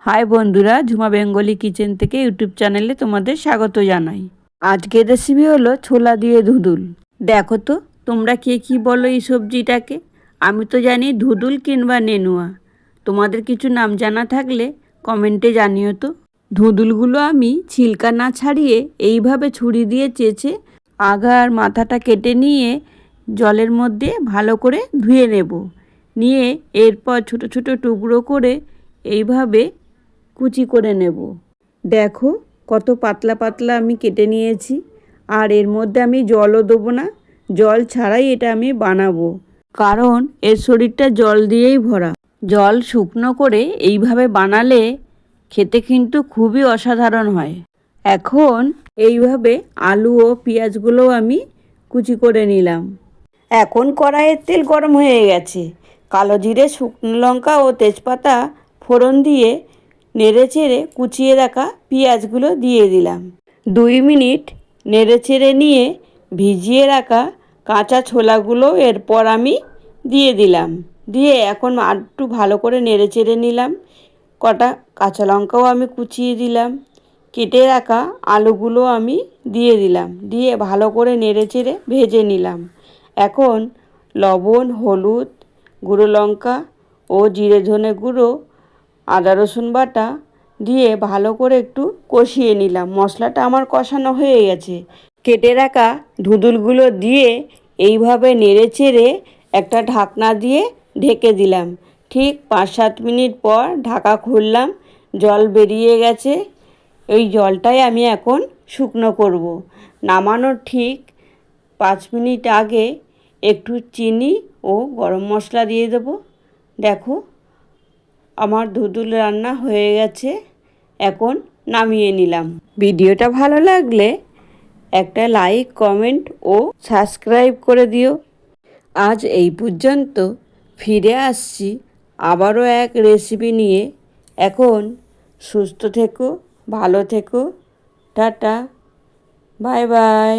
High বন্ধুরা, Jhuma Bengali kitchen থেকে YouTube চ্যানেলে তোমাদের স্বাগত জানাই। আজকের রেসিপি হলো ছোলা দিয়ে ধুদুল। দেখো তো তোমরা কে কি বলো এই সবজিটাকে। আমি তো জানি ধুদুল কিংবা নেনুয়া। তোমাদের কিছু নাম জানা থাকলে কমেন্টে জানিও তো। ধুদুলগুলো আমি ছিলকা না ছাড়িয়ে এইভাবে ছুরি দিয়ে চেঁচে আগা আর মাথাটা কেটে নিয়ে জলের মধ্যে ভালো করে ধুয়ে নেব। নিয়ে এরপর ছোট ছোট টুকরো করে এইভাবে কুচি করে নেব। দেখো কত পাতলা পাতলা আমি কেটে নিয়েছি। আর এর মধ্যে আমি জলও দেবো না, জল ছাড়াই এটা আমি বানাবো, কারণ এর শরীরটা জল দিয়েই ভরা। জল শুকনো করে এইভাবে বানালে খেতে কিন্তু খুবই অসাধারণ হয়। এখন এইভাবে আলু ও পেঁয়াজগুলো আমি কুচি করে নিলাম। এখন কড়াইয়ের তেল গরম হয়ে গেছে। কালো জিরে, শুকনো লঙ্কা ও তেজপাতা ফোড়ন দিয়ে নেড়েচেড়ে কুচিয়ে রাখা পেঁয়াজগুলো দিয়ে দিলাম। 2 মিনিট নেড়েচেড়ে নিয়ে ভিজিয়ে রাখা কাঁচা ছোলাগুলো এরপর আমি দিয়ে দিলাম। দিয়ে এখন একটু ভালো করে নেড়েচেড়ে নিলাম। কটা কাঁচা লঙ্কাও আমি কুচিয়ে দিলাম। কেটে রাখা আলুগুলো আমি দিয়ে দিলাম। দিয়ে ভালো করে নেড়েচেড়ে ভেজে নিলাম। এখন লবণ, হলুদ, গুঁড়ো লঙ্কা ও জিরে ধনে গুঁড়ো, আদা রসুন বাটা দিয়ে ভালো করে একটু কষিয়ে নিলাম। মশলাটা আমার কষানো হয়ে গেছে। কেটে রাখা ধুদুলগুলো দিয়ে এইভাবে নেড়েচেড়ে একটা ঢাকনা দিয়ে ঢেকে দিলাম। ঠিক 5-7 মিনিট পর ঢাকা খুললাম। জল বেরিয়ে গেছে। এই জলটাই আমি এখন শুকনো করব। নামানোর ঠিক 5 মিনিট আগে একটু চিনি ও গরম মশলা দিয়ে দেবো। দেখো আমার ধুদুল রান্না হয়ে গেছে। এখন নামিয়ে নিলাম। ভিডিওটা ভালো লাগলে একটা লাইক, কমেন্ট ও সাবস্ক্রাইব করে দিও। আজ এই পর্যন্ত। ফিরে আসছি আবারও এক রেসিপি নিয়ে। এখন সুস্থ থেকো, ভালো থেকো, টাটা, বাই বাই।